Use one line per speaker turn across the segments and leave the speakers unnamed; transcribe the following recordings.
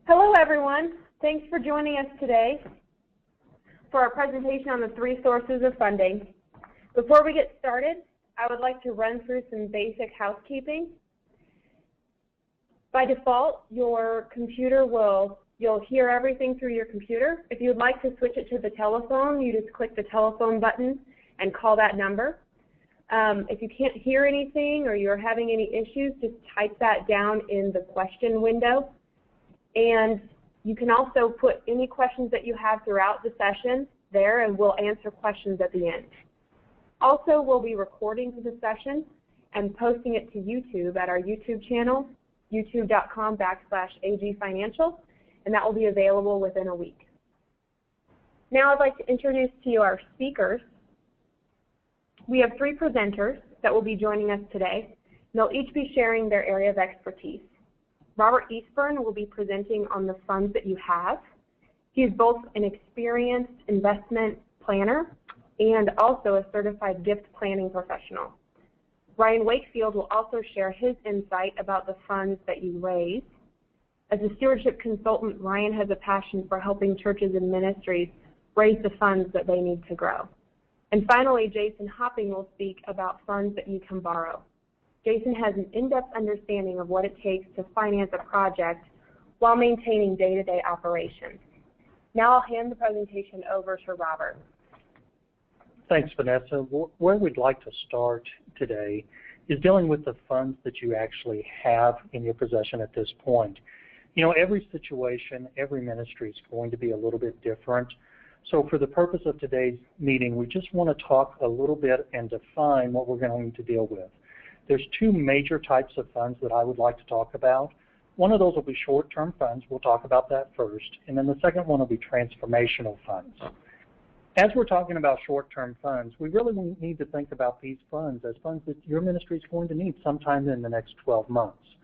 Hello everyone. Thanks for joining us today for our presentation on the 3 sources of funding. Before we get started, I would like to run through some basic housekeeping. By default, your computer you'll hear everything through your computer. If you would like to switch it to the telephone, you just click the telephone button and call that number. If you can't hear anything or you're having any issues, just type that down in the question window. And you can also put any questions that you have throughout the session there, and we'll answer questions at the end. Also, we'll be recording the session and posting it to YouTube at our YouTube channel, youtube.com/agfinancial, and that will be available within a week. Now I'd like to introduce to you our speakers. We have 3 presenters that will be joining us today. They'll each be sharing their area of expertise. Robert Eastburn will be presenting on the funds that you have. He is both an experienced investment planner and also a certified gift planning professional. Ryan Wakefield will also share his insight about the funds that you raise. As a stewardship consultant, Ryan has a passion for helping churches and ministries raise the funds that they need to grow. And finally, Jason Hopping will speak about funds that you can borrow. Jason has an in-depth understanding of what it takes to finance a project while maintaining day-to-day operations. Now I'll hand the presentation over to Robert.
Thanks, Vanessa. Where we'd like to start today is dealing with the funds that you actually have in your possession at this point. You know, every situation, every ministry is going to be a little bit different. So for the purpose of today's meeting, we just want to talk a little bit and define what we're going to deal with. There's 2 major types of funds that I would like to talk about. One of those will be short-term funds. We'll talk about that first. And then the second one will be transformational funds. As we're talking about short-term funds, we really need to think about these funds as funds that your ministry is going to need sometime in the next 12 months.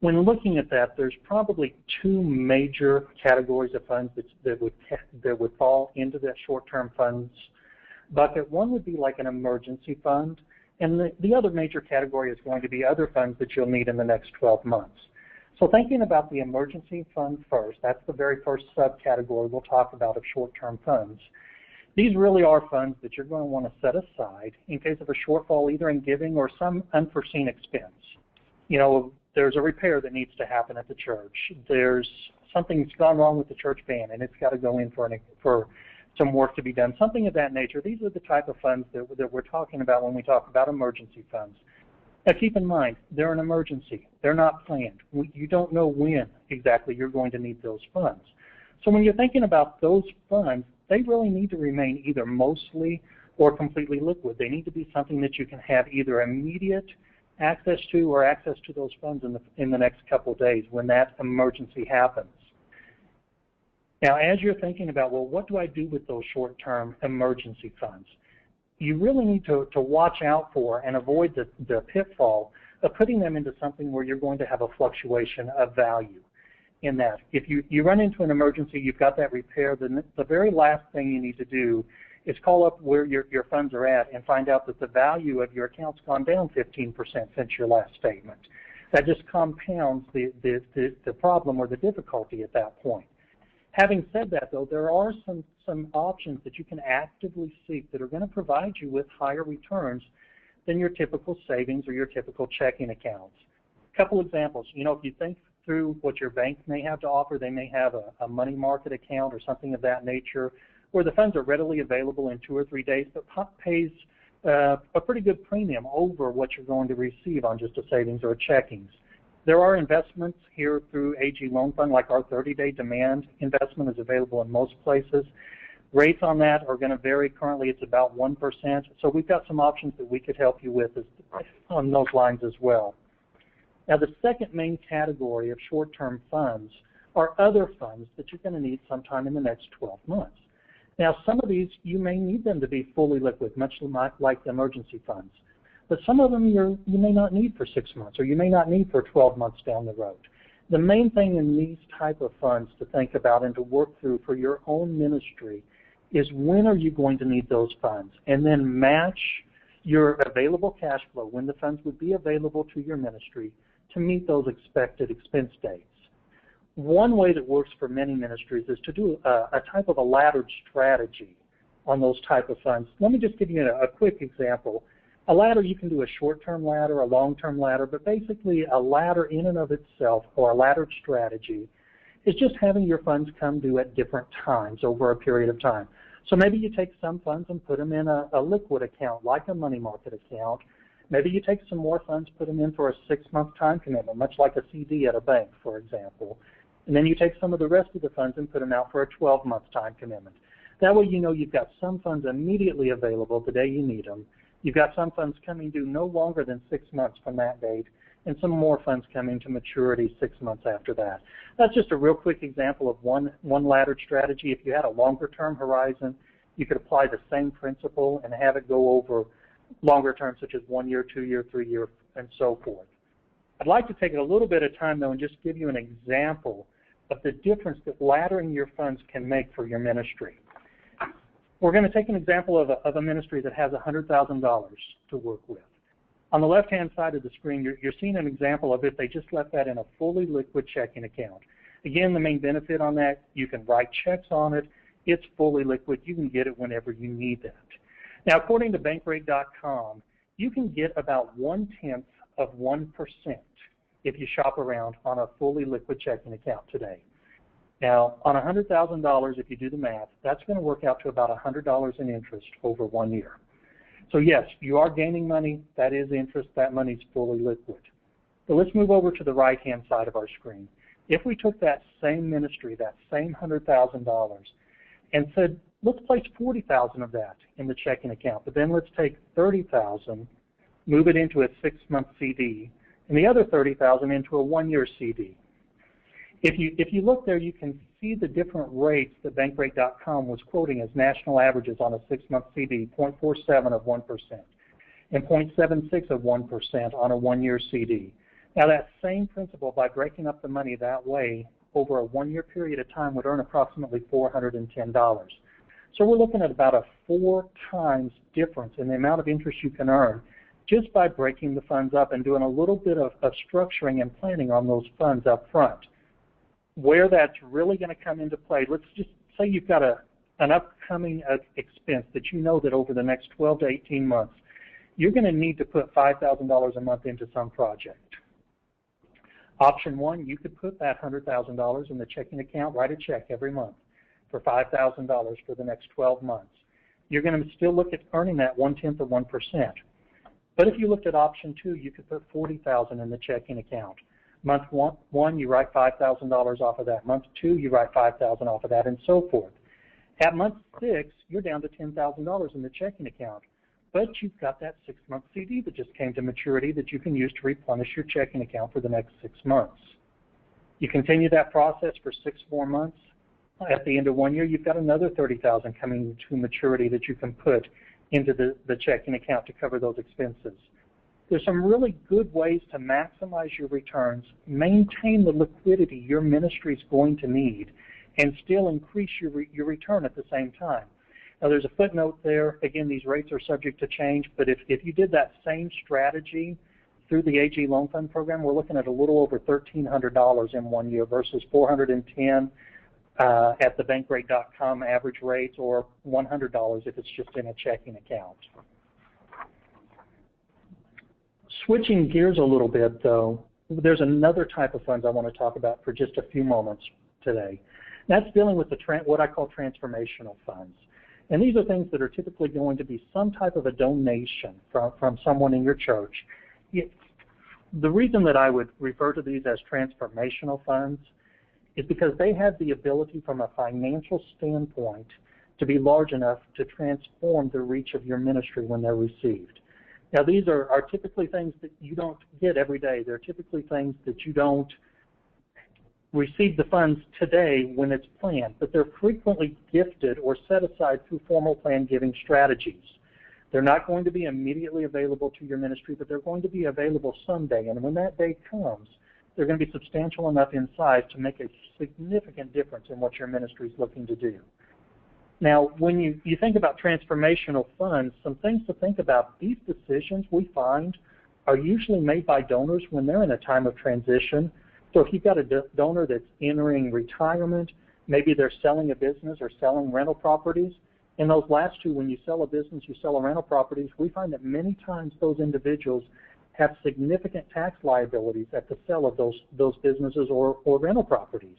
When looking at that, there's probably 2 major categories of funds that would fall into that short-term funds bucket. One would be like an emergency fund, and the other major category is going to be other funds that you'll need in the next 12 months. So thinking about the emergency fund first, that's the very first subcategory we'll talk about of short-term funds. These really are funds that you're going to want to set aside in case of a shortfall either in giving or some unforeseen expense. You know, there's a repair that needs to happen at the church. There's something's gone wrong with the church van and it's got to go in for some work to be done, something of that nature. These are the type of funds that we're talking about when we talk about emergency funds. Now keep in mind, they're an emergency. They're not planned. You don't know when exactly you're going to need those funds. So when you're thinking about those funds, they really need to remain either mostly or completely liquid. They need to be something that you can have either immediate access to or access to those funds in the next couple of days when that emergency happens. Now, as you're thinking about, well, what do I do with those short-term emergency funds? You really need to watch out for and avoid the pitfall of putting them into something where you're going to have a fluctuation of value in that. If you run into an emergency, you've got that repair, then the very last thing you need to do is call up where your funds are at and find out that the value of your account's gone down 15% since your last statement. That just compounds the problem or the difficulty at that point. Having said that, though, there are some options that you can actively seek that are going to provide you with higher returns than your typical savings or your typical checking accounts. A couple examples. You know, if you think through what your bank may have to offer, they may have a money market account or something of that nature where the funds are readily available in 2 or 3 days, but pays a pretty good premium over what you're going to receive on just a savings or a checkings. There are investments here through AG Loan Fund, like our 30-day demand investment is available in most places. Rates on that are going to vary. Currently, it's about 1%. So we've got some options that we could help you with on those lines as well. Now, the second main category of short-term funds are other funds that you're going to need sometime in the next 12 months. Now, some of these, you may need them to be fully liquid, much like the emergency funds. But some of them you may not need for 6 months, or you may not need for 12 months down the road. The main thing in these type of funds to think about and to work through for your own ministry is when are you going to need those funds, and then match your available cash flow, when the funds would be available to your ministry, to meet those expected expense dates. One way that works for many ministries is to do a type of a laddered strategy on those type of funds. Let me just give you a quick example. A ladder, you can do a short-term ladder, a long-term ladder, but basically a ladder in and of itself, or a laddered strategy, is just having your funds come due at different times over a period of time. So maybe you take some funds and put them in a liquid account, like a money market account. Maybe you take some more funds, put them in for a 6-month time commitment, much like a CD at a bank, for example. And then you take some of the rest of the funds and put them out for a 12-month time commitment. That way you know you've got some funds immediately available the day you need them. You've got some funds coming due no longer than 6 months from that date, and some more funds coming to maturity 6 months after that. That's just a real quick example of one laddered strategy. If you had a longer term horizon, you could apply the same principle and have it go over longer terms, such as 1 year, 2 year, 3 year, and so forth. I'd like to take a little bit of time, though, and just give you an example of the difference that laddering your funds can make for your ministry. We're going to take an example of a ministry that has $100,000 to work with. On the left-hand side of the screen, you're seeing an example of if they just left that in a fully liquid checking account. Again, the main benefit on that, you can write checks on it. It's fully liquid. You can get it whenever you need that. Now, according to Bankrate.com, you can get about 1/10 of 1% if you shop around on a fully liquid checking account today. Now, on $100,000, if you do the math, that's going to work out to about $100 in interest over 1 year. So yes, you are gaining money. That is interest. That money's fully liquid. But let's move over to the right-hand side of our screen. If we took that same ministry, that same $100,000, and said, let's place $40,000 of that in the checking account, but then let's take $30,000, move it into a 6-month CD, and the other $30,000 into a 1-year CD. If you look there, you can see the different rates that Bankrate.com was quoting as national averages on a 6-month CD, 0.47 of 1% and 0.76 of 1% on a 1-year CD. Now that same principle, by breaking up the money that way over a 1-year period of time, would earn approximately $410. So we're looking at about a 4 times difference in the amount of interest you can earn just by breaking the funds up and doing a little bit of structuring and planning on those funds up front. Where that's really going to come into play, let's just say you've got an upcoming expense that you know that over the next 12 to 18 months, you're going to need to put $5,000 a month into some project. Option 1, you could put that $100,000 in the checking account, write a check every month for $5,000 for the next 12 months. You're going to still look at earning that 1/10 of 1%. But if you looked at option 2, you could put $40,000 in the checking account. Month one, you write $5,000 off of that. Month 2, you write $5,000 off of that, and so forth. At month 6, you're down to $10,000 in the checking account. But you've got that 6-month CD that just came to maturity that you can use to replenish your checking account for the next 6 months. You continue that process for 6 more months. At the end of 1 year, you've got another $30,000 coming to maturity that you can put into the checking account to cover those expenses. There's some really good ways to maximize your returns, maintain the liquidity your ministry is going to need, and still increase your return at the same time. Now, there's a footnote there. Again, these rates are subject to change, but if you did that same strategy through the AG Loan Fund program, we're looking at a little over $1,300 in 1 year versus $410 at the Bankrate.com average rate, or $100 if it's just in a checking account. Switching gears a little bit, though, there's another type of funds I want to talk about for just a few moments today. That's dealing with what I call transformational funds. And these are things that are typically going to be some type of a donation from someone in your church. The reason that I would refer to these as transformational funds is because they have the ability from a financial standpoint to be large enough to transform the reach of your ministry when they're received. Now, these are typically things that you don't get every day. They're typically things that you don't receive the funds today when it's planned, but they're frequently gifted or set aside through formal plan giving strategies. They're not going to be immediately available to your ministry, but they're going to be available someday. And when that day comes, they're going to be substantial enough in size to make a significant difference in what your ministry is looking to do. Now, when you think about transformational funds, some things to think about. These decisions, we find, are usually made by donors when they're in a time of transition So if you've got a donor that's entering retirement, maybe they're selling a business or selling rental properties, in those last two, when you sell a business, you sell a rental properties, we find that many times those individuals have significant tax liabilities at the sale of those businesses or rental properties.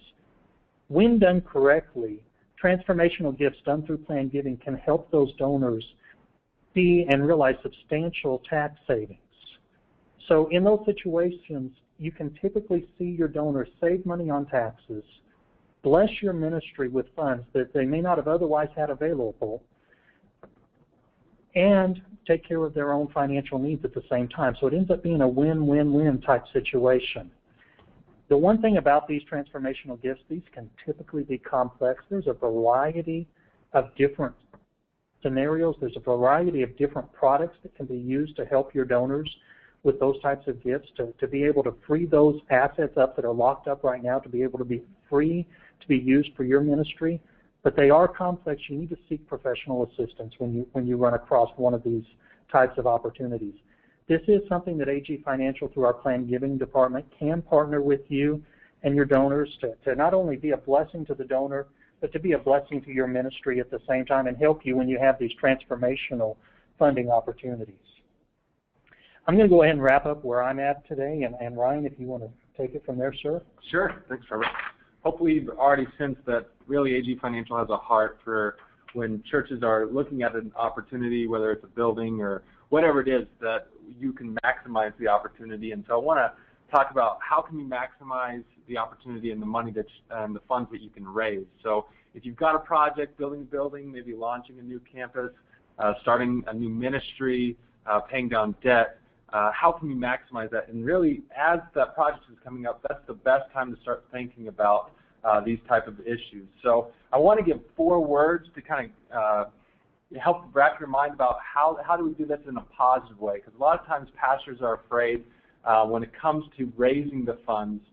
When done correctly, transformational gifts done through planned giving can help those donors see and realize substantial tax savings. So in those situations, you can typically see your donors save money on taxes, bless your ministry with funds that they may not have otherwise had available, and take care of their own financial needs at the same time. So it ends up being a win-win-win type situation. The one thing about these transformational gifts, these can typically be complex. There's a variety of different scenarios. There's a variety of different products that can be used to help your donors with those types of gifts, to be able to free those assets up that are locked up right now, to be able to be free to be used for your ministry. But they are complex. You need to seek professional assistance when you run across one of these types of opportunities. This is something that AG Financial, through our planned giving department, can partner with you and your donors to not only be a blessing to the donor, but to be a blessing to your ministry at the same time and help you when you have these transformational funding opportunities. I'm going to go ahead and wrap up where I'm at today, and Ryan, if you want to take it from there, sir.
Sure. Thanks, Trevor. Hopefully you've already sensed that really AG Financial has a heart for when churches are looking at an opportunity, whether it's a building or whatever it is, that you can maximize the opportunity. And so I want to talk about how can you maximize the opportunity and the money and the funds that you can raise. So if you've got a project, building a building, maybe launching a new campus, starting a new ministry, paying down debt, how can you maximize that? And really, as that project is coming up, that's the best time to start thinking about these type of issues. So I want to give 4 words to kind of help wrap your mind about how do we do this in a positive way, because a lot of times pastors are afraid when it comes to raising the funds.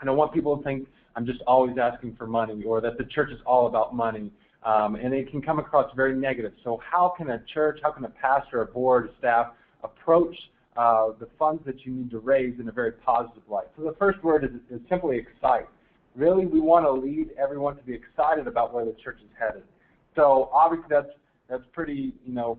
I don't want people to think I'm just always asking for money, or that the church is all about money, and it can come across very negative. So how can a church, how can a pastor, a board, a staff approach the funds that you need to raise in a very positive light? So the first word is simply excite. Really, we want to lead everyone to be excited about where the church is headed. So obviously that's pretty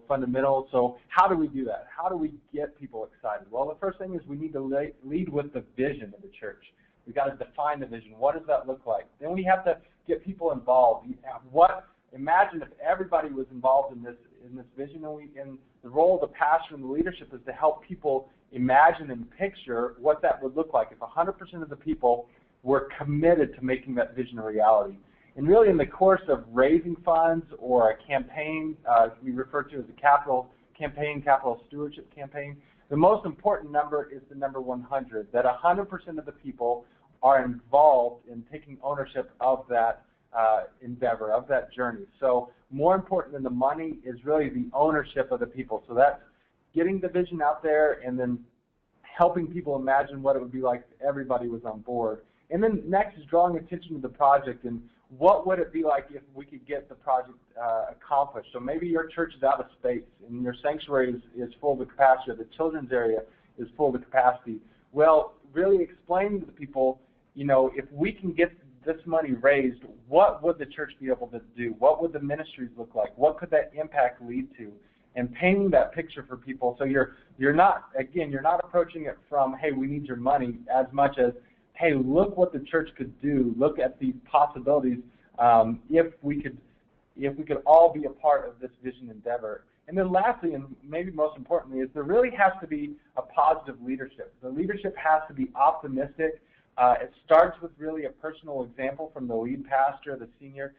fundamental. So how do we do that? How do we get people excited? Well, the first thing is we need to lead with the vision of the church. We've got to define the vision. What does that look like? Then we have to get people involved. Imagine if everybody was involved in this vision, and the role of the pastor and the leadership is to help people imagine and picture what that would look like if 100% of the people were committed to making that vision a reality. And really, in the course of raising funds or a campaign, we refer to as a capital campaign, capital stewardship campaign, the most important number is the number 100, that 100% of the people are involved in taking ownership of that endeavor, of that journey. So more important than the money is really the ownership of the people. So that's getting the vision out there and then helping people imagine what it would be like if everybody was on board. And then next is drawing attention to the project and what would it be like if we could get the project accomplished. So maybe your church is out of space and your sanctuary is full to capacity, or the children's area is full to capacity. Well, really explaining to the people, if we can get this money raised, what would the church be able to do? What would the ministries look like? What could that impact lead to? And painting that picture for people, so you're not approaching it from, hey, we need your money, as much as, hey, look what the church could do. Look at the possibilities if we could all be a part of this vision endeavor. And then lastly, and maybe most importantly, is there really has to be a positive leadership. The leadership has to be optimistic. It starts with really a personal example from the lead pastor, the senior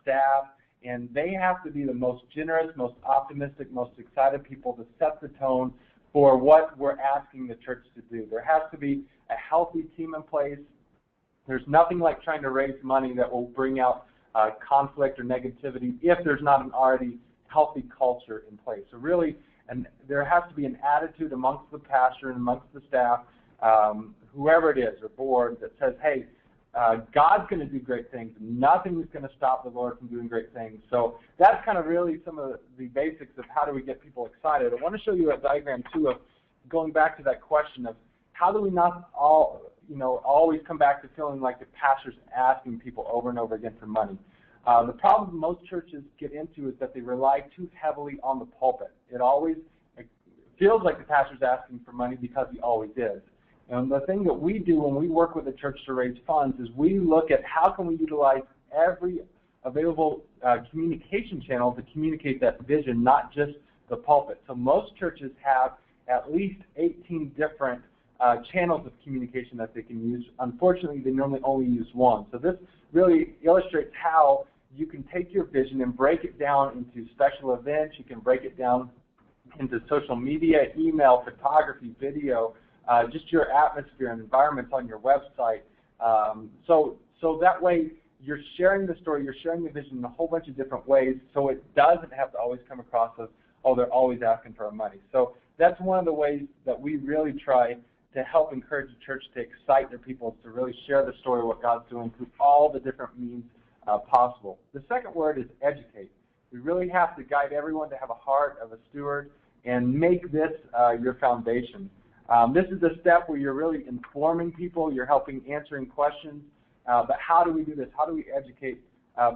staff, and they have to be the most generous, most optimistic, most excited people to set the tone for what we're asking the church to do. There has to be a healthy team in place. There's nothing like trying to raise money that will bring out conflict or negativity if there's not an already healthy culture in place. So really, and there has to be an attitude amongst the pastor and amongst the staff, whoever it is, or board, that says, hey, God's going to do great things. Nothing is going to stop the Lord from doing great things. So that's kind of really some of the basics of how do we get people excited. I want to show you a diagram, too, of going back to that question of how do we not all, always come back to feeling like the pastor's asking people over and over again for money. The problem most churches get into is that they rely too heavily on the pulpit. It feels like the pastor's asking for money because he always is. And the thing that we do when we work with the church to raise funds is we look at how can we utilize every available communication channel to communicate that vision, not just the pulpit. So most churches have at least 18 different channels of communication that they can use. Unfortunately, they normally only use one. So this really illustrates how you can take your vision and break it down into special events. You can break it down into social media, email, photography, video, just your atmosphere and environments on your website. So that way you're sharing the story, you're sharing the vision in a whole bunch of different ways, so it doesn't have to always come across as, oh, they're always asking for our money. So that's one of the ways that we really try to help encourage the church to excite their people, to really share the story of what God's doing through all the different means possible. The second word is educate. We really have to guide everyone to have a heart of a steward and make this your foundation. This is a step where you're really informing people, you're helping answering questions, but how do we do this? How do we educate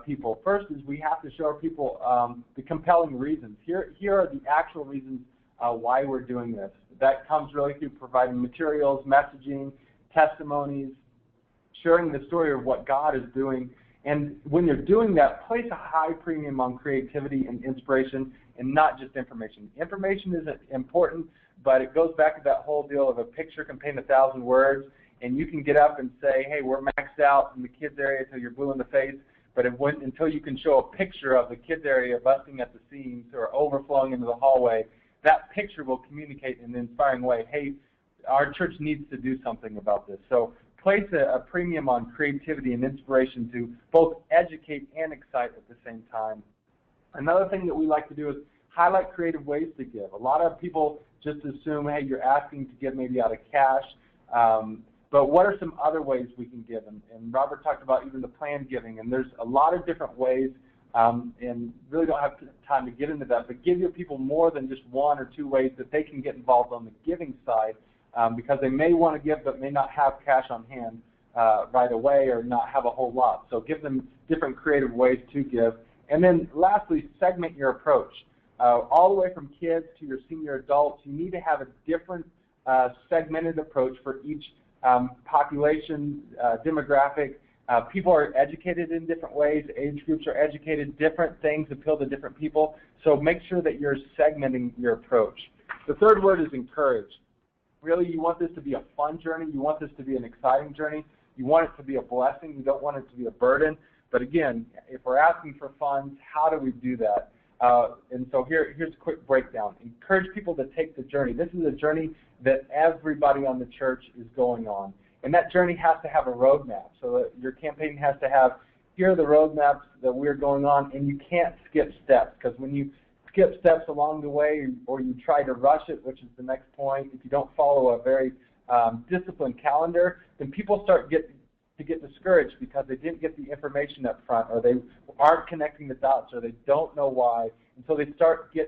people? First is we have to show people the compelling reasons. Here are the actual reasons why we're doing this. That comes really through providing materials, messaging, testimonies, sharing the story of what God is doing. And when you're doing that, place a high premium on creativity and inspiration and not just information. Information is important, but it goes back to that whole deal of a picture can paint 1,000 words, and you can get up and say, hey, we're maxed out in the kids area until you're blue in the face, but until you can show a picture of the kids area busting at the seams or overflowing into the hallway, that picture will communicate in an inspiring way, hey, our church needs to do something about this. So place a premium on creativity and inspiration to both educate and excite at the same time. Another thing that we like to do is highlight creative ways to give. A lot of people just assume, hey, you're asking to give maybe out of cash, but what are some other ways we can give? And Robert talked about even the planned giving, and there's a lot of different ways, and really don't have time to get into that, but give your people more than just one or two ways that they can get involved on the giving side, because they may want to give but may not have cash on hand right away or not have a whole lot. So give them different creative ways to give. And then lastly, segment your approach. All the way from kids to your senior adults, you need to have a different segmented approach for each population, demographic. People are educated in different ways. Age groups are educated. Different things appeal to different people. So make sure that you're segmenting your approach. The third word is encourage. Really, you want this to be a fun journey. You want this to be an exciting journey. You want it to be a blessing. You don't want it to be a burden. But again, if we're asking for funds, how do we do that? And so here's a quick breakdown. Encourage people to take the journey. This is a journey that everybody on the church is going on. And that journey has to have a roadmap. So that your campaign has to have, here are the roadmaps that we're going on, and you can't skip steps. Because when you skip steps along the way or you try to rush it, which is the next point, if you don't follow a very disciplined calendar, then people start to get discouraged because they didn't get the information up front, or they aren't connecting the dots, or they don't know why. And so they start to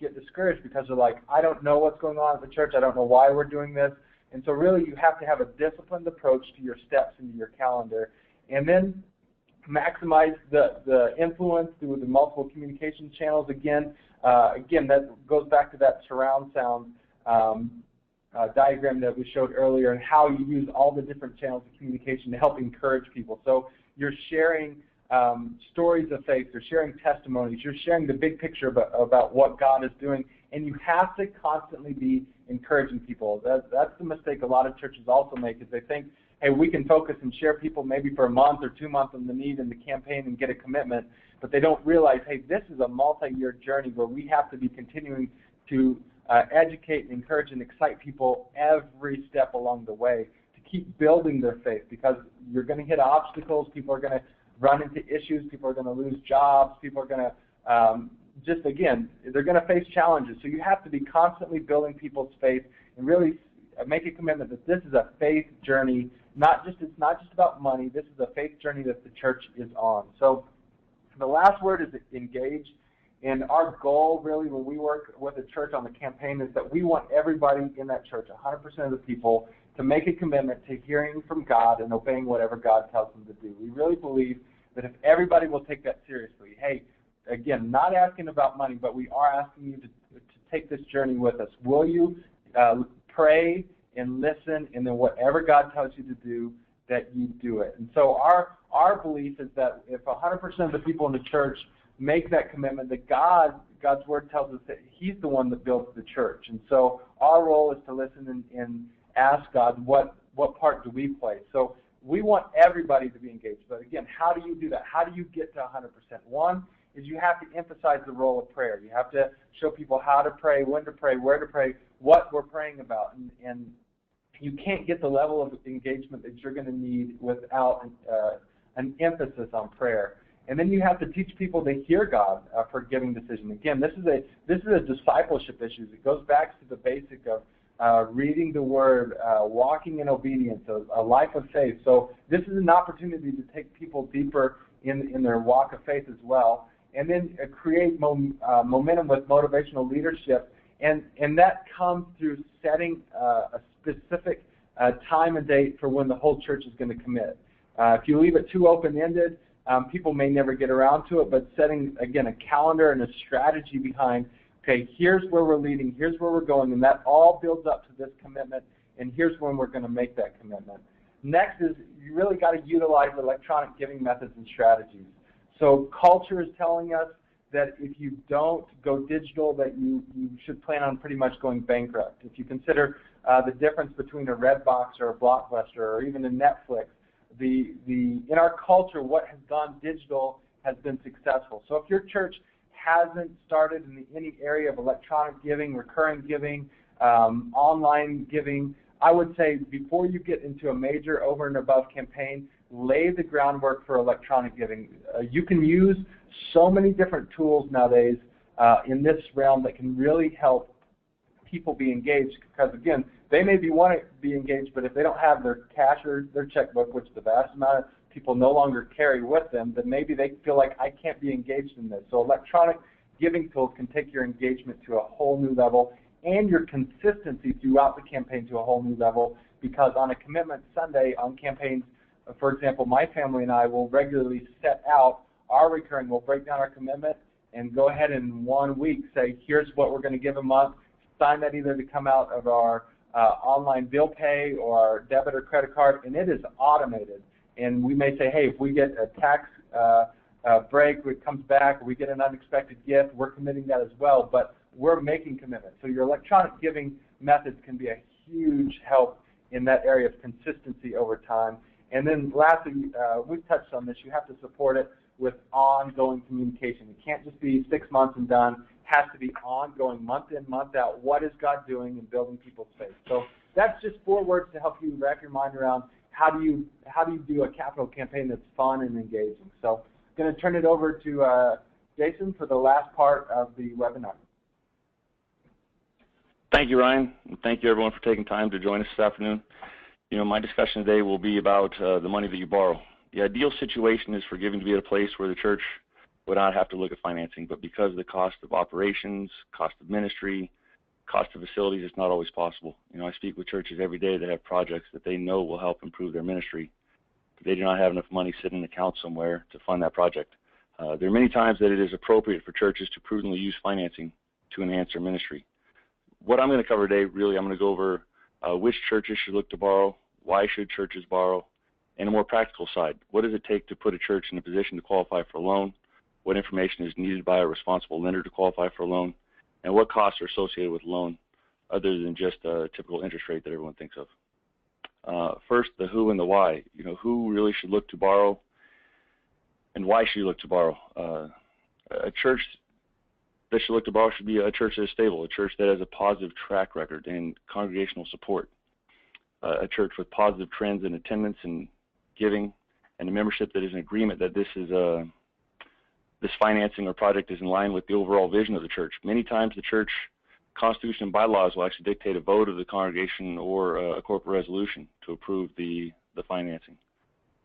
get discouraged because they're like, I don't know what's going on at the church. I don't know why we're doing this. And so really you have to have a disciplined approach to your steps into your calendar. And then maximize the influence through the multiple communication channels. Again, that goes back to that surround sound diagram that we showed earlier, and how you use all the different channels of communication to help encourage people. So you're sharing stories of faith, you're sharing testimonies, you're sharing the big picture about what God is doing, and you have to constantly be encouraging people. That's the mistake a lot of churches also make, is they think, hey, we can focus and share people maybe for a month or 2 months on the need in the campaign and get a commitment, but they don't realize, hey, this is a multi-year journey where we have to be continuing to educate, encourage, and excite people every step along the way to keep building their faith, because you're going to hit obstacles, people are going to run into issues, people are going to lose jobs, people are going to they're going to face challenges. So you have to be constantly building people's faith and really make a commitment that this is a faith journey. It's not just about money. This is a faith journey that the church is on. So the last word is engage. And our goal, really, when we work with a church on the campaign is that we want everybody in that church, 100% of the people, to make a commitment to hearing from God and obeying whatever God tells them to do. We really believe that if everybody will take that seriously, hey, again, not asking about money, but we are asking you to take this journey with us. Will you pray and listen, and then whatever God tells you to do, that you do it? And so our belief is that if 100% of the people in the church make that commitment, that God's Word tells us that He's the one that builds the church. And so our role is to listen and ask God, what part do we play? So we want everybody to be engaged. But again, how do you do that? How do you get to 100%? One is you have to emphasize the role of prayer. You have to show people how to pray, when to pray, where to pray, what we're praying about. And you can't get the level of engagement that you're going to need without an emphasis on prayer. And then you have to teach people to hear God for giving decisions. Again, this is a discipleship issue. It goes back to the basic of reading the Word, walking in obedience, a life of faith. So this is an opportunity to take people deeper in their walk of faith as well, and then create momentum with motivational leadership. And that comes through setting a specific time and date for when the whole church is going to commit. If you leave it too open-ended, people may never get around to it, but setting, again, a calendar and a strategy behind, okay, here's where we're leading, here's where we're going, and that all builds up to this commitment, and here's when we're going to make that commitment. Next is you really got to utilize electronic giving methods and strategies. So culture is telling us that if you don't go digital, that you should plan on pretty much going bankrupt. If you consider the difference between a Redbox or a Blockbuster or even a Netflix, in our culture, what has gone digital has been successful. So if your church hasn't started in any area of electronic giving, recurring giving, online giving, I would say before you get into a major over and above campaign, lay the groundwork for electronic giving. You can use so many different tools nowadays in this realm that can really help people be engaged, because again, they may want to be engaged, but if they don't have their cash or their checkbook, which the vast amount of people no longer carry with them, then maybe they feel like I can't be engaged in this. So electronic giving tools can take your engagement to a whole new level and your consistency throughout the campaign to a whole new level, because on a commitment Sunday on campaigns, for example, my family and I will regularly set out our recurring. We'll break down our commitment and go ahead in 1 week say, here's what we're going to give a month, sign that either to come out of our online bill pay or our debit or credit card, and it is automated. And we may say, hey, if we get a tax break, it comes back, or we get an unexpected gift, we're committing that as well, but we're making commitments. So your electronic giving methods can be a huge help in that area of consistency over time. And then lastly, we've touched on this, you have to support it with ongoing communication. It can't just be 6 months and done. It has to be ongoing, month in, month out. What is God doing in building people's faith? So that's just 4 words to help you wrap your mind around how do you do a capital campaign that's fun and engaging. So I'm going to turn it over to Jason for the last part of the webinar.
Thank you, Ryan, and thank you everyone for taking time to join us this afternoon. You know, my discussion today will be about the money that you borrow. The ideal situation is for giving to be at a place where the church would not have to look at financing, but because of the cost of operations, cost of ministry, cost of facilities, it's not always possible. You know, I speak with churches every day that have projects that they know will help improve their ministry, but they do not have enough money sitting in an account somewhere to fund that project. There are many times that it is appropriate for churches to prudently use financing to enhance their ministry. What I'm going to cover today, really, I'm going to go over which churches should look to borrow, why should churches borrow, and a more practical side. What does it take to put a church in a position to qualify for a loan? What information is needed by a responsible lender to qualify for a loan? And what costs are associated with a loan other than just a typical interest rate that everyone thinks of? First, the who and the why. You know, who really should look to borrow and why should you look to borrow? A church that should look to borrow should be a church that is stable, a church that has a positive track record and congregational support, a church with positive trends in attendance and giving, and a membership that is in agreement that this financing or project is in line with the overall vision of the church. Many times the church constitution and bylaws will actually dictate a vote of the congregation or a corporate resolution to approve the financing.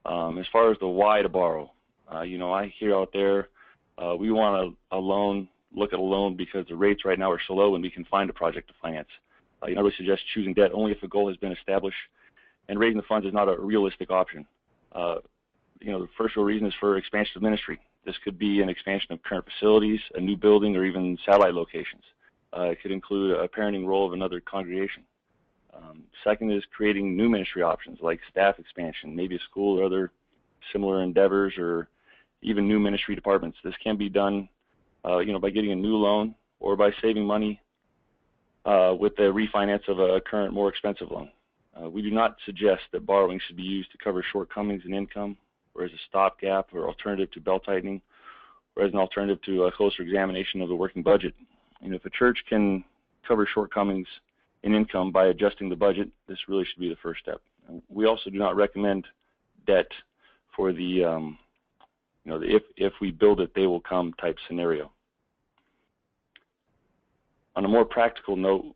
As far as the why to borrow, you know, I hear out there, we want a loan look at a loan because the rates right now are so low and we can find a project to finance. I really suggest choosing debt only if a goal has been established, and raising the funds is not a realistic option. The first real reason is for expansion of ministry. This could be an expansion of current facilities, a new building, or even satellite locations. It could include a parenting role of another congregation. Second is creating new ministry options like staff expansion, maybe a school or other similar endeavors, or even new ministry departments. This can be done, by getting a new loan or by saving money with the refinance of a current, more expensive loan. We do not suggest that borrowing should be used to cover shortcomings in income, or as a stopgap or alternative to belt-tightening, or as an alternative to a closer examination of the working budget. If a church can cover shortcomings in income by adjusting the budget, this really should be the first step. We also do not recommend debt for the, if we build it, they will come type scenario. On a more practical note,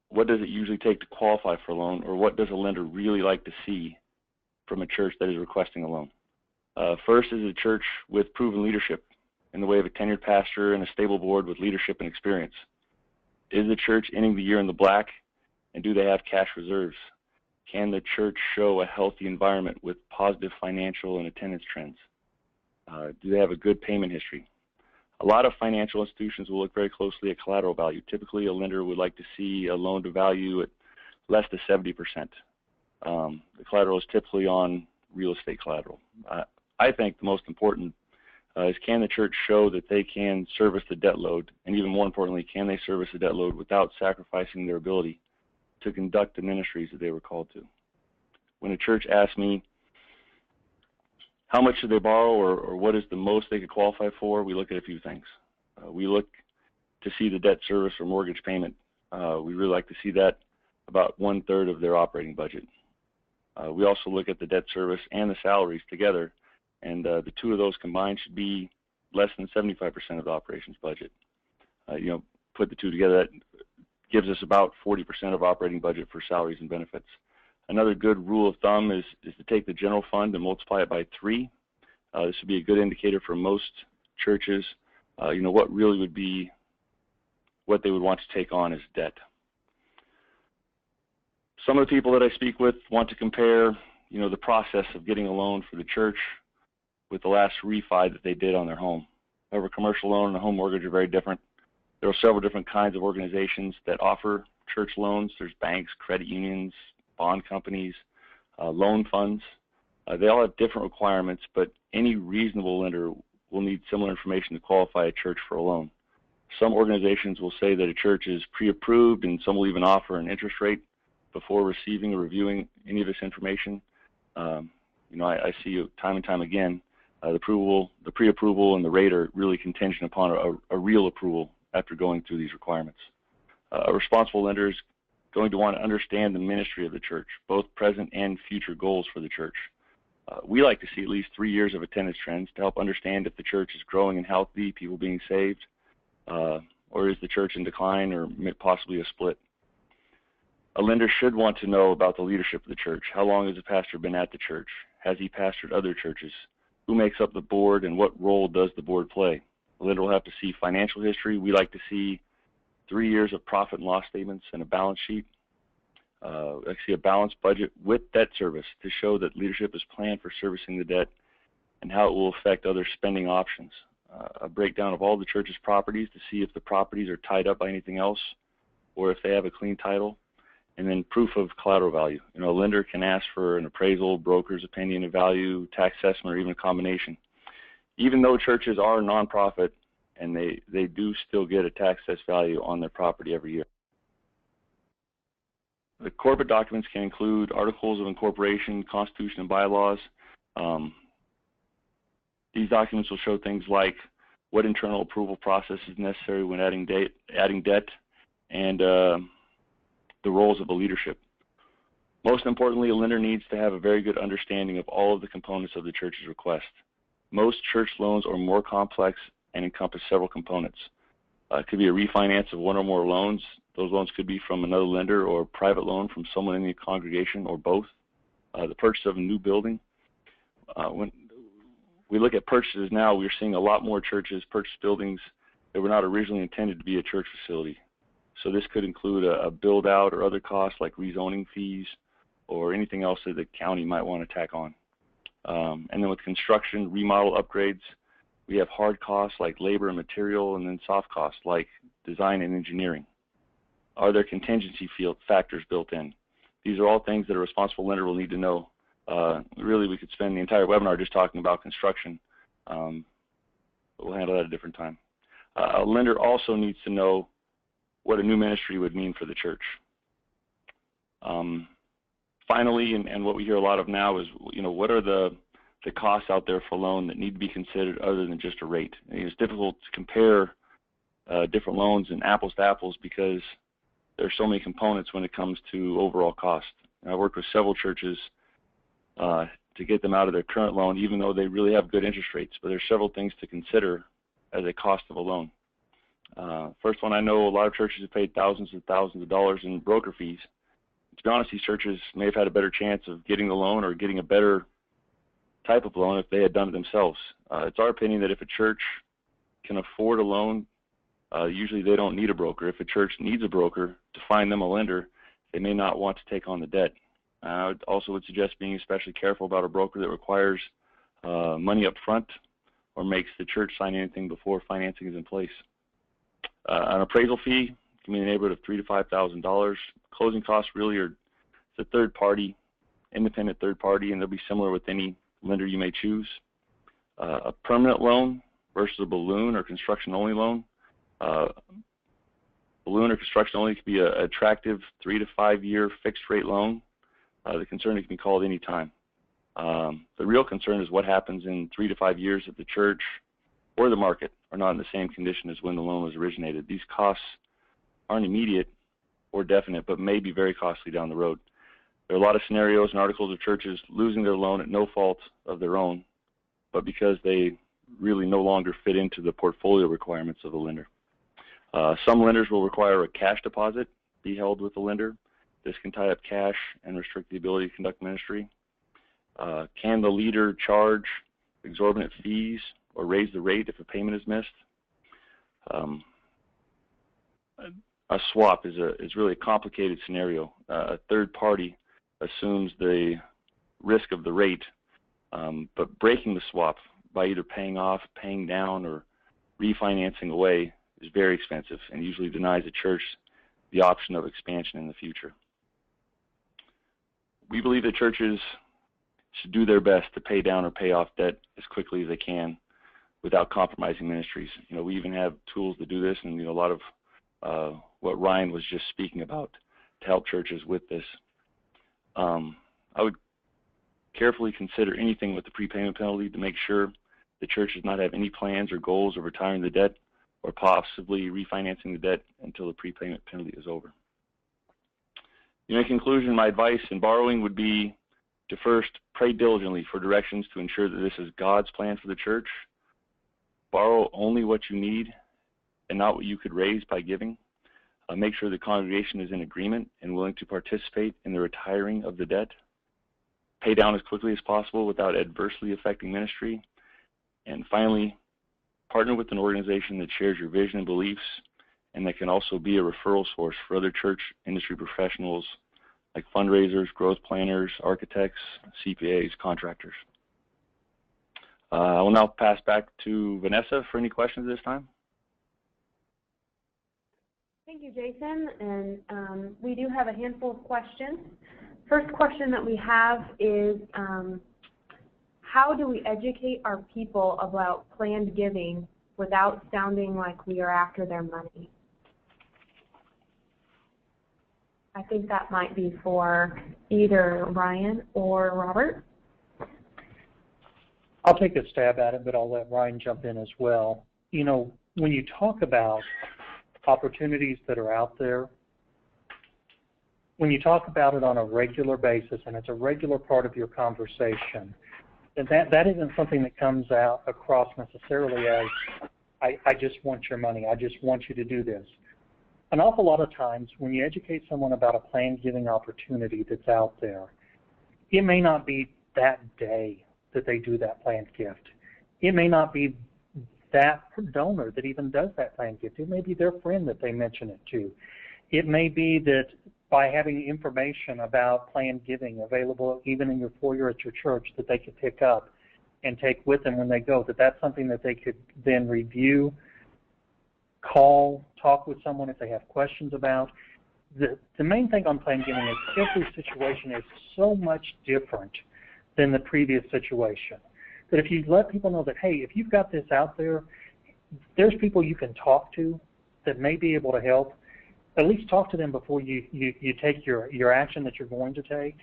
what does it usually take to qualify for a loan, or what does a lender really like to see from a church that is requesting a loan? First is a church with proven leadership in the way of a tenured pastor and a stable board with leadership and experience. Is the church ending the year in the black, and do they have cash reserves? Can the church show a healthy environment with positive financial and attendance trends? Do they have a good payment history? A lot of financial institutions will look very closely at collateral value. Typically, a lender would like to see a loan to value at less than 70%. The collateral is typically on real estate collateral. I think the most important is, can the church show that they can service the debt load, and even more importantly, can they service the debt load without sacrificing their ability to conduct the ministries that they were called to? When a church asks me how much should they borrow, or what is the most they could qualify for, we look at a few things. We look to see the debt service or mortgage payment. We really like to see that about 1/3 of their operating budget. We also look at the debt service and the salaries together, and the two of those combined should be less than 75% of the operations budget. Put the two together, that gives us about 40% of operating budget for salaries and benefits. Another good rule of thumb is to take the general fund and multiply it by 3. This would be a good indicator for most churches, what really would be what they would want to take on as debt. Some of the people that I speak with want to compare, the process of getting a loan for the church with the last refi that they did on their home. However, a commercial loan and a home mortgage are very different. There are several different kinds of organizations that offer church loans. There's banks, credit unions, bond companies, loan funds. They all have different requirements, but any reasonable lender will need similar information to qualify a church for a loan. Some organizations will say that a church is pre-approved, and some will even offer an interest rate before receiving or reviewing any of this information. I see time and time again, the pre-approval and the rate are really contingent upon a real approval after going through these requirements. A responsible lender is going to want to understand the ministry of the church, both present and future goals for the church. We like to see at least 3 years of attendance trends to help understand if the church is growing and healthy, people being saved, or is the church in decline, or possibly a split. A lender should want to know about the leadership of the church. How long has the pastor been at the church? Has he pastored other churches? Who makes up the board, and what role does the board play? A lender will have to see financial history. We like to see 3 years of profit and loss statements and a balance sheet. Actually, a balanced budget with debt service to show that leadership is planned for servicing the debt and how it will affect other spending options. A breakdown of all the church's properties to see if the properties are tied up by anything else or if they have a clean title. And then proof of collateral value. A lender can ask for an appraisal, broker's opinion of value, tax assessment, or even a combination. Even though churches are a nonprofit, and they do still get a tax assessed value on their property every year. The corporate documents can include articles of incorporation, constitution, and bylaws. These documents will show things like what internal approval process is necessary when adding debt, and the roles of the leadership. Most importantly, a lender needs to have a very good understanding of all of the components of the church's request. Most church loans are more complex and encompass several components. It could be a refinance of one or more loans. Those loans could be from another lender or a private loan from someone in the congregation, or both. The purchase of a new building. When we look at purchases now, we're seeing a lot more churches purchase buildings that were not originally intended to be a church facility. So this could include a build-out or other costs like rezoning fees or anything else that the county might want to tack on. And then with construction, remodel, upgrades, we have hard costs like labor and material, and then soft costs like design and engineering. Are there contingency factors built in? These are all things that a responsible lender will need to know. Really, we could spend the entire webinar just talking about construction, but we'll handle that at a different time. A lender also needs to know what a new ministry would mean for the church. Finally, and what we hear a lot of now is, what are the costs out there for a loan that need to be considered other than just a rate? It's difficult to compare different loans and apples to apples because there are so many components when it comes to overall cost. And I worked with several churches to get them out of their current loan, even though they really have good interest rates. But there's several things to consider as a cost of a loan. First one, I know a lot of churches have paid thousands and thousands of dollars in broker fees. To be honest, these churches may have had a better chance of getting the loan or getting a better type of loan if they had done it themselves. It's our opinion that if a church can afford a loan, usually they don't need a broker. If a church needs a broker to find them a lender, they may not want to take on the debt. I also would suggest being especially careful about a broker that requires money up front or makes the church sign anything before financing is in place. An appraisal fee can be in the neighborhood of $3,000 to $5,000. Closing costs really are the third party, independent third party, and they'll be similar with any lender you may choose. A permanent loan versus a balloon or construction only loan. Balloon or construction only could be an attractive 3 to 5 year fixed rate loan. The concern is it can be called any time. The real concern is what happens in 3 to 5 years if the church or the market are not in the same condition as when the loan was originated. These costs aren't immediate or definite, but may be very costly down the road. There are a lot of scenarios and articles of churches losing their loan at no fault of their own, but because they really no longer fit into the portfolio requirements of the lender. Some lenders will require a cash deposit be held with the lender. This can tie up cash and restrict the ability to conduct ministry. Can the leader charge exorbitant fees or raise the rate if a payment is missed? A swap is really a complicated scenario. A third party assumes the risk of the rate, but breaking the swap by either paying off, paying down, or refinancing away is very expensive and usually denies the church the option of expansion in the future. We believe that churches should do their best to pay down or pay off debt as quickly as they can without compromising ministries. We even have tools to do this, and a lot of what Ryan was just speaking about to help churches with this. I would carefully consider anything with the prepayment penalty to make sure the church does not have any plans or goals of retiring the debt or possibly refinancing the debt until the prepayment penalty is over. In conclusion, my advice in borrowing would be to first pray diligently for directions to ensure that this is God's plan for the church. Borrow only what you need and not what you could raise by giving. Make sure the congregation is in agreement and willing to participate in the retiring of the debt. Pay down as quickly as possible without adversely affecting ministry. And finally, partner with an organization that shares your vision and beliefs and that can also be a referral source for other church industry professionals like fundraisers, growth planners, architects, CPAs, contractors. I will now pass back to Vanessa for any questions this time.
Thank you, Jason. And we do have a handful of questions. First question that we have is, how do we educate our people about planned giving without sounding like we are after their money? I think that might be for either Ryan or Robert.
I'll take a stab at it, but I'll let Ryan jump in as well. When you talk about opportunities that are out there, when you talk about it on a regular basis and it's a regular part of your conversation, then that isn't something that comes out across necessarily as, I just want your money, I just want you to do this. An awful lot of times when you educate someone about a planned giving opportunity that's out there, it may not be that day that they do that planned gift. It may not be that donor that even does that planned gift. It may be their friend that they mention it to. It may be that by having information about planned giving available even in your foyer at your church that they could pick up and take with them when they go, that's something that they could then review, call, talk with someone if they have questions about. The main thing on planned giving is every situation is so much different than the previous situation. That if you let people know that, hey, if you've got this out there, there's people you can talk to that may be able to help. At least talk to them before you take your action that you're going to take,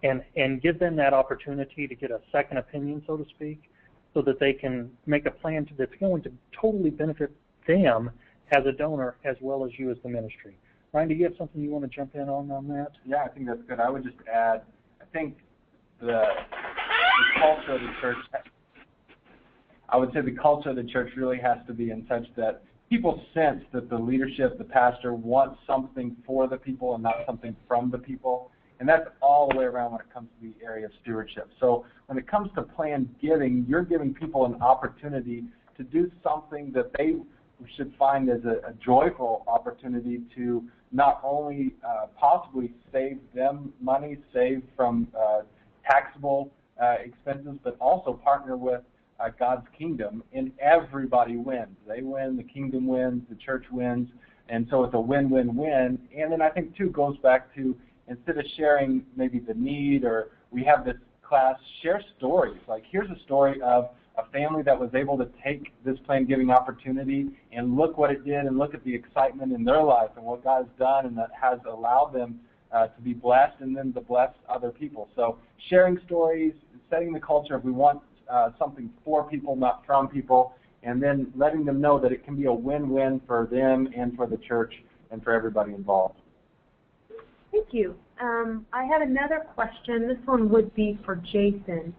and give them that opportunity to get a second opinion, so to speak, so that they can make a plan that's going to totally benefit them as a donor as well as you as the ministry. Ryan, do you have something you want to jump in on that?
Yeah, I think that's good. I would just add, I think the culture of the church, I would say the culture of the church really has to be in such that people sense that the leadership, the pastor, wants something for the people and not something from the people. And that's all the way around when it comes to the area of stewardship. So when it comes to planned giving, you're giving people an opportunity to do something that they should find as a joyful opportunity to not only possibly save them money, save from taxable expenses, but also partner with God's kingdom, and everybody wins. They win, the kingdom wins, the church wins, and so it's a win-win-win. And then I think, too, goes back to, instead of sharing maybe the need, or we have this class, share stories. Like, here's a story of a family that was able to take this planned giving opportunity and look what it did and look at the excitement in their life and what God has done and that has allowed them to be blessed and then to bless other people. So sharing stories, setting the culture of we want something for people, not from people, and then letting them know that it can be a win-win for them and for the church and for everybody involved.
Thank you. I have another question. This one would be for Jason.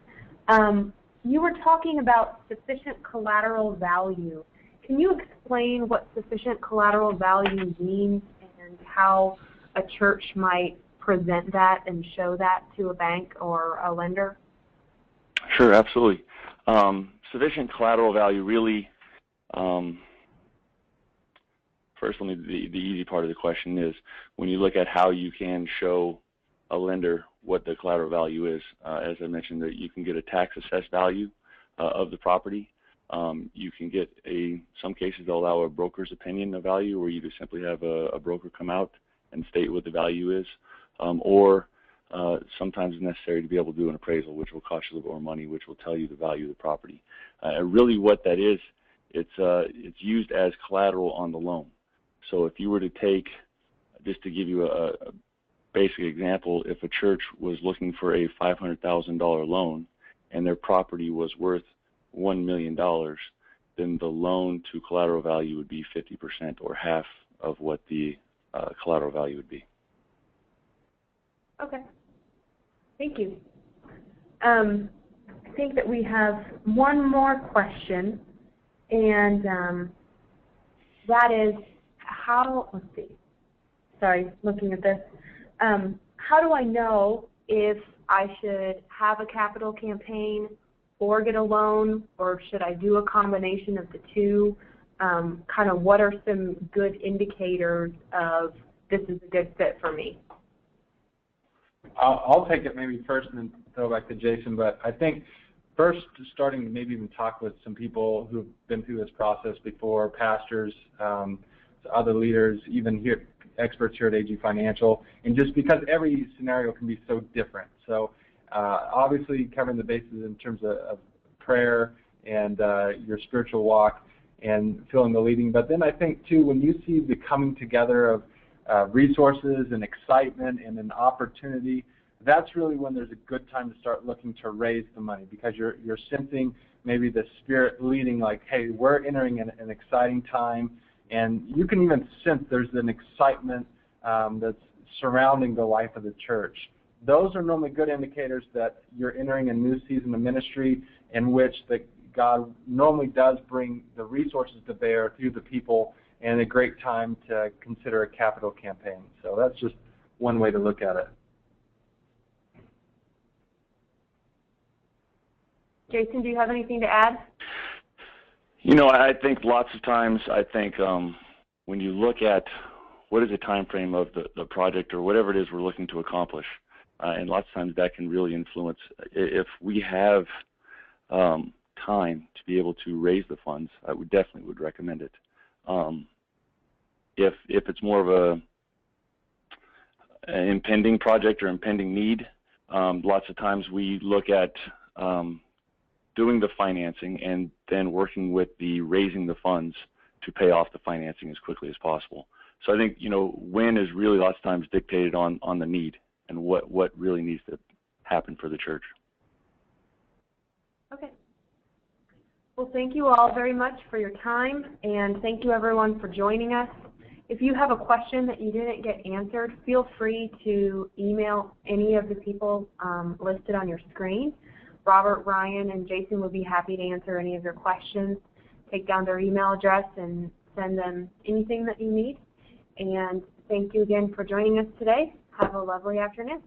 You were talking about sufficient collateral value. Can you explain what sufficient collateral value means and how a church might present that and show that to a bank or a lender?
Sure, absolutely. Sufficient collateral value really, first, the easy part of the question is when you look at how you can show a lender what the collateral value is. As I mentioned, that you can get a tax-assessed value of the property. You can get some cases they'll allow a broker's opinion of value, where you just simply have a broker come out and state what the value is, or sometimes it's necessary to be able to do an appraisal, which will cost you a little more money, which will tell you the value of the property. Really, what that is, it's used as collateral on the loan. So if you were to take, just to give you a basic example, if a church was looking for a $500,000 loan and their property was worth $1 million, then the loan to collateral value would be 50% or half of what the collateral value would be.
Okay. Thank you. I think that we have one more question, and that is how, let's see, sorry, looking at this. How do I know if I should have a capital campaign or get a loan, or should I do a combination of the two? Kind of what are some good indicators of this is a good fit for me?
I'll take it maybe first and then throw back to Jason, but I think first starting to maybe even talk with some people who've been through this process before, pastors, other leaders, even here, experts here at AG Financial, and just because every scenario can be so different. So obviously covering the bases in terms of prayer and your spiritual walk and feeling the leading, but then I think too when you see the coming together of resources and excitement and an opportunity, that's really when there's a good time to start looking to raise the money, because you're sensing maybe the Spirit leading, like, hey, we're entering an exciting time, and you can even sense there's an excitement that's surrounding the life of the church. Those are normally good indicators that you're entering a new season of ministry in which God normally does bring the resources to bear through the people, and a great time to consider a capital campaign. So that's just one way to look at it.
Jason, do you have anything to add?
I think lots of times, when you look at what is the time frame of the project or whatever it is we're looking to accomplish, and lots of times that can really influence. If we have time to be able to raise the funds, I definitely would recommend it. If it's more of an impending project or impending need, lots of times we look at doing the financing and then working with the raising the funds to pay off the financing as quickly as possible. So I think, when is really lots of times dictated on the need and what really needs to happen for the church.
Okay. Well, thank you all very much for your time, and thank you everyone for joining us. If you have a question that you didn't get answered, feel free to email any of the people listed on your screen. Robert, Ryan, and Jason would be happy to answer any of your questions. Take down their email address and send them anything that you need. And thank you again for joining us today. Have a lovely afternoon.